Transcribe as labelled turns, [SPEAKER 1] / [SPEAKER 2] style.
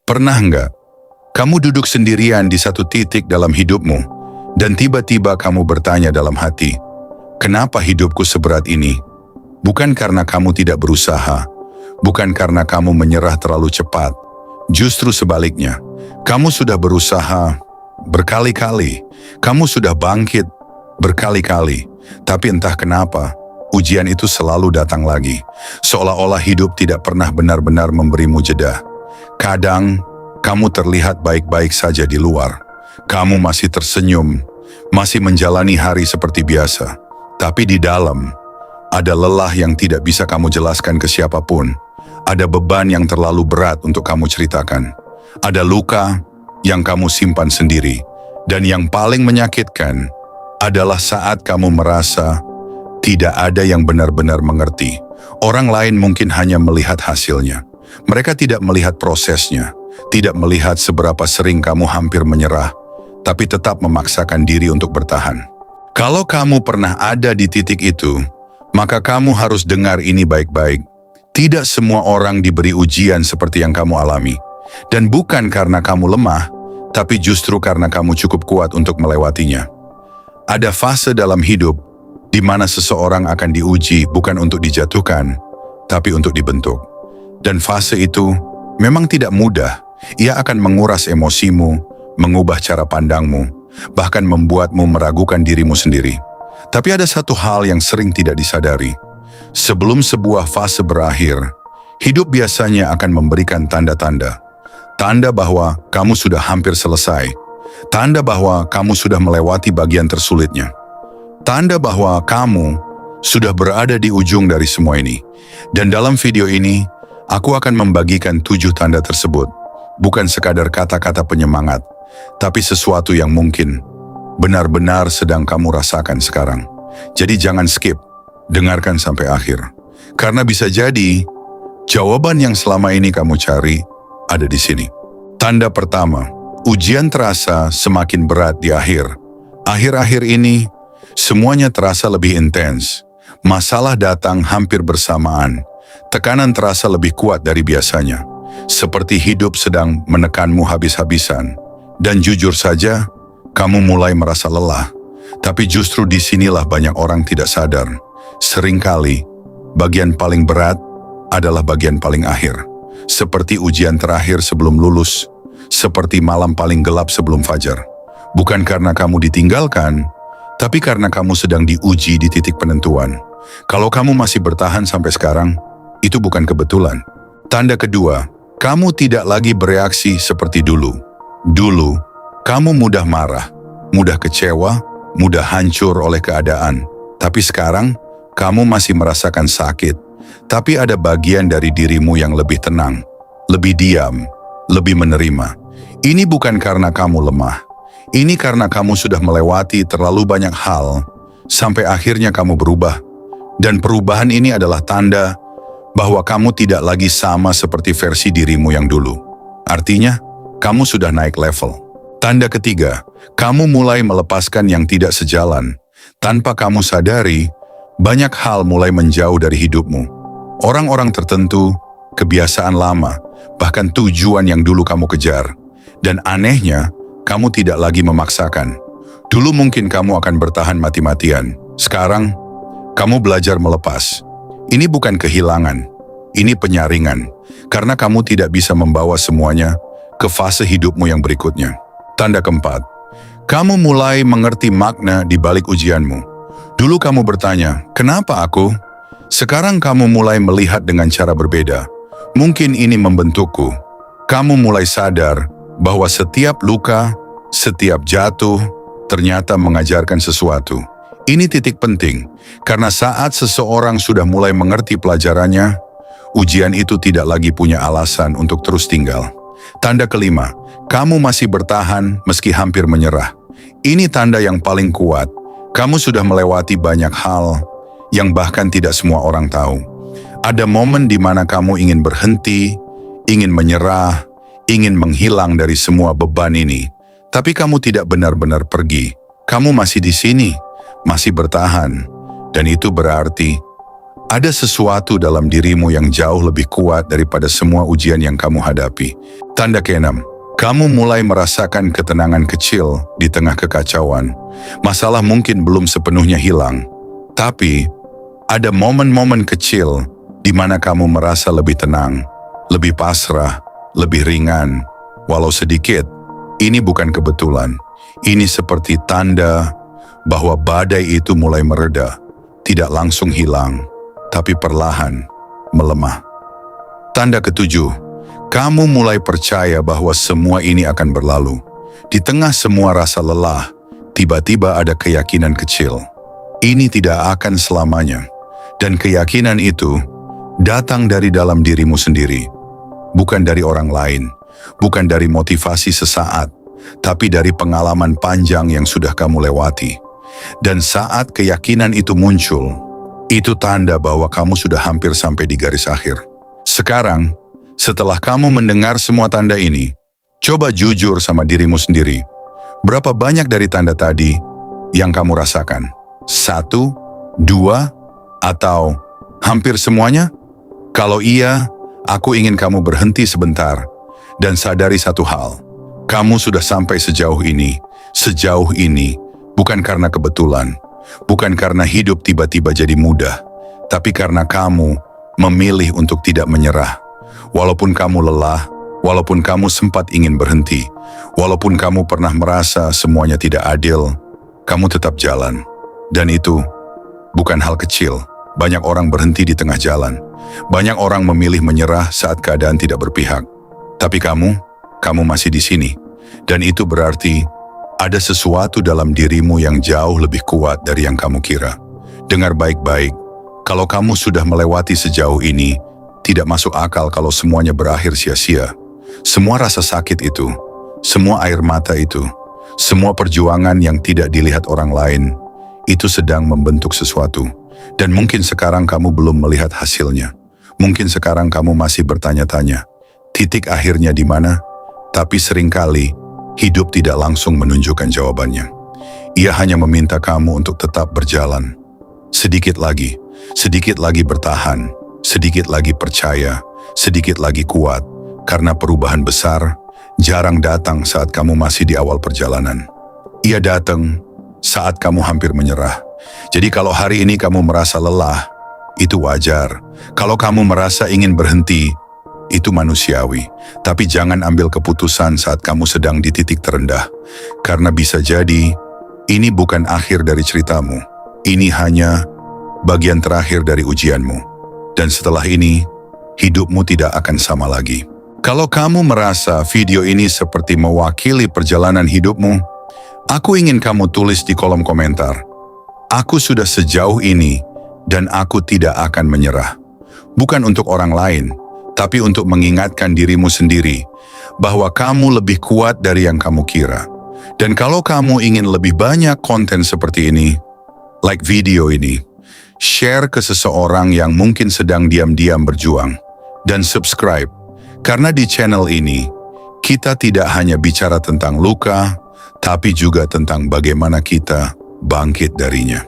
[SPEAKER 1] Pernah nggak kamu duduk sendirian di satu titik dalam hidupmu dan tiba-tiba kamu bertanya dalam hati, kenapa hidupku seberat ini? Bukan karena kamu tidak berusaha, bukan karena kamu menyerah terlalu cepat. Justru sebaliknya, kamu sudah berusaha berkali-kali, kamu sudah bangkit berkali-kali, tapi entah kenapa, ujian itu selalu datang lagi, seolah-olah hidup tidak pernah benar-benar memberimu jeda. Kadang, kamu terlihat baik-baik saja di luar. Kamu masih tersenyum, masih menjalani hari seperti biasa. Tapi di dalam, ada lelah yang tidak bisa kamu jelaskan ke siapapun. Ada beban yang terlalu berat untuk kamu ceritakan. Ada luka yang kamu simpan sendiri. Dan yang paling menyakitkan adalah saat kamu merasa tidak ada yang benar-benar mengerti. Orang lain mungkin hanya melihat hasilnya. Mereka tidak melihat prosesnya, tidak melihat seberapa sering kamu hampir menyerah, tapi tetap memaksakan diri untuk bertahan. Kalau kamu pernah ada di titik itu, maka kamu harus dengar ini baik-baik. Tidak semua orang diberi ujian seperti yang kamu alami. Dan bukan karena kamu lemah, tapi justru karena kamu cukup kuat untuk melewatinya. Ada fase dalam hidup di mana seseorang akan diuji bukan untuk dijatuhkan, tapi untuk dibentuk. Dan fase itu memang tidak mudah. Ia akan menguras emosimu, mengubah cara pandangmu, bahkan membuatmu meragukan dirimu sendiri. Tapi ada satu hal yang sering tidak disadari. Sebelum sebuah fase berakhir, hidup biasanya akan memberikan tanda-tanda. Tanda bahwa kamu sudah hampir selesai. Tanda bahwa kamu sudah melewati bagian tersulitnya. Tanda bahwa kamu sudah berada di ujung dari semua ini. Dan dalam video ini, aku akan membagikan 7 tanda tersebut. Bukan sekadar kata-kata penyemangat, tapi sesuatu yang mungkin benar-benar sedang kamu rasakan sekarang. Jadi jangan skip, dengarkan sampai akhir. Karena bisa jadi, jawaban yang selama ini kamu cari ada di sini. Tanda pertama, ujian terasa semakin berat di akhir. Akhir-akhir ini, semuanya terasa lebih intens. Masalah datang hampir bersamaan. Tekanan terasa lebih kuat dari biasanya. Seperti hidup sedang menekanmu habis-habisan. Dan jujur saja, kamu mulai merasa lelah. Tapi justru disinilah banyak orang tidak sadar. Seringkali, bagian paling berat adalah bagian paling akhir. Seperti ujian terakhir sebelum lulus. Seperti malam paling gelap sebelum fajar. Bukan karena kamu ditinggalkan, tapi karena kamu sedang diuji di titik penentuan. Kalau kamu masih bertahan sampai sekarang, itu bukan kebetulan. Tanda kedua, kamu tidak lagi bereaksi seperti dulu. Dulu, kamu mudah marah, mudah kecewa, mudah hancur oleh keadaan. Tapi sekarang, kamu masih merasakan sakit. Tapi ada bagian dari dirimu yang lebih tenang, lebih diam, lebih menerima. Ini bukan karena kamu lemah. Ini karena kamu sudah melewati terlalu banyak hal, sampai akhirnya kamu berubah. Dan perubahan ini adalah tanda bahwa kamu tidak lagi sama seperti versi dirimu yang dulu. Artinya, kamu sudah naik level. Tanda ketiga, kamu mulai melepaskan yang tidak sejalan. Tanpa kamu sadari, banyak hal mulai menjauh dari hidupmu. Orang-orang tertentu, kebiasaan lama, bahkan tujuan yang dulu kamu kejar. Dan anehnya, kamu tidak lagi memaksakan. Dulu mungkin kamu akan bertahan mati-matian. Sekarang, kamu belajar melepas. Ini bukan kehilangan, ini penyaringan. Karena kamu tidak bisa membawa semuanya ke fase hidupmu yang berikutnya. Tanda keempat, kamu mulai mengerti makna di balik ujianmu. Dulu kamu bertanya, kenapa aku? Sekarang kamu mulai melihat dengan cara berbeda. Mungkin ini membentukku. Kamu mulai sadar bahwa setiap luka, setiap jatuh, ternyata mengajarkan sesuatu. Ini titik penting, karena saat seseorang sudah mulai mengerti pelajarannya, ujian itu tidak lagi punya alasan untuk terus tinggal. Tanda kelima, kamu masih bertahan meski hampir menyerah. Ini tanda yang paling kuat. Kamu sudah melewati banyak hal yang bahkan tidak semua orang tahu. Ada momen di mana kamu ingin berhenti, ingin menyerah, ingin menghilang dari semua beban ini. Tapi kamu tidak benar-benar pergi. Kamu masih di sini, masih bertahan. Dan itu berarti Ada sesuatu dalam dirimu yang jauh lebih kuat daripada semua ujian yang kamu hadapi. Tanda ke-6, kamu mulai merasakan ketenangan kecil di tengah kekacauan. Masalah mungkin belum sepenuhnya hilang, tapi ada momen-momen kecil di mana kamu merasa lebih tenang, lebih pasrah, lebih ringan. Walau sedikit, ini bukan kebetulan. Ini seperti tanda bahwa badai itu mulai mereda, tidak langsung hilang, tapi perlahan melemah. Tanda ke-7, kamu mulai percaya bahwa semua ini akan berlalu. Di tengah semua rasa lelah, tiba-tiba ada keyakinan kecil. Ini tidak akan selamanya. Dan keyakinan itu datang dari dalam dirimu sendiri. Bukan dari orang lain, bukan dari motivasi sesaat, tapi dari pengalaman panjang yang sudah kamu lewati. Dan saat keyakinan itu muncul, itu tanda bahwa kamu sudah hampir sampai di garis akhir. Sekarang, setelah kamu mendengar semua tanda ini, coba jujur sama dirimu sendiri. Berapa banyak dari tanda tadi yang kamu rasakan? 1, 2, atau hampir semuanya? Kalau iya, aku ingin kamu berhenti sebentar dan sadari satu hal. Kamu sudah sampai sejauh ini, bukan karena kebetulan. Bukan karena hidup tiba-tiba jadi mudah, tapi karena kamu memilih untuk tidak menyerah. Walaupun kamu lelah, walaupun kamu sempat ingin berhenti, walaupun kamu pernah merasa semuanya tidak adil, kamu tetap jalan. Dan itu bukan hal kecil. Banyak orang berhenti di tengah jalan. Banyak orang memilih menyerah saat keadaan tidak berpihak. Tapi kamu masih di sini. Dan itu berarti ada sesuatu dalam dirimu yang jauh lebih kuat dari yang kamu kira. Dengar baik-baik, kalau kamu sudah melewati sejauh ini, tidak masuk akal kalau semuanya berakhir sia-sia. Semua rasa sakit itu, semua air mata itu, semua perjuangan yang tidak dilihat orang lain, itu sedang membentuk sesuatu. Dan mungkin sekarang kamu belum melihat hasilnya. Mungkin sekarang kamu masih bertanya-tanya, titik akhirnya di mana? Tapi seringkali, hidup tidak langsung menunjukkan jawabannya. Ia hanya meminta kamu untuk tetap berjalan. Sedikit lagi bertahan, sedikit lagi percaya, sedikit lagi kuat. Karena perubahan besar jarang datang saat kamu masih di awal perjalanan. Ia datang saat kamu hampir menyerah. Jadi kalau hari ini kamu merasa lelah, itu wajar. Kalau kamu merasa ingin berhenti, itu manusiawi, tapi jangan ambil keputusan saat kamu sedang di titik terendah. Karena bisa jadi, ini bukan akhir dari ceritamu. Ini hanya bagian terakhir dari ujianmu. Dan setelah ini, hidupmu tidak akan sama lagi. Kalau kamu merasa video ini seperti mewakili perjalanan hidupmu, aku ingin kamu tulis di kolom komentar. Aku sudah sejauh ini, dan aku tidak akan menyerah. Bukan untuk orang lain, tapi untuk mengingatkan dirimu sendiri bahwa kamu lebih kuat dari yang kamu kira. Dan kalau kamu ingin lebih banyak konten seperti ini, like video ini, share ke seseorang yang mungkin sedang diam-diam berjuang, dan subscribe. Karena di channel ini, kita tidak hanya bicara tentang luka, tapi juga tentang bagaimana kita bangkit darinya.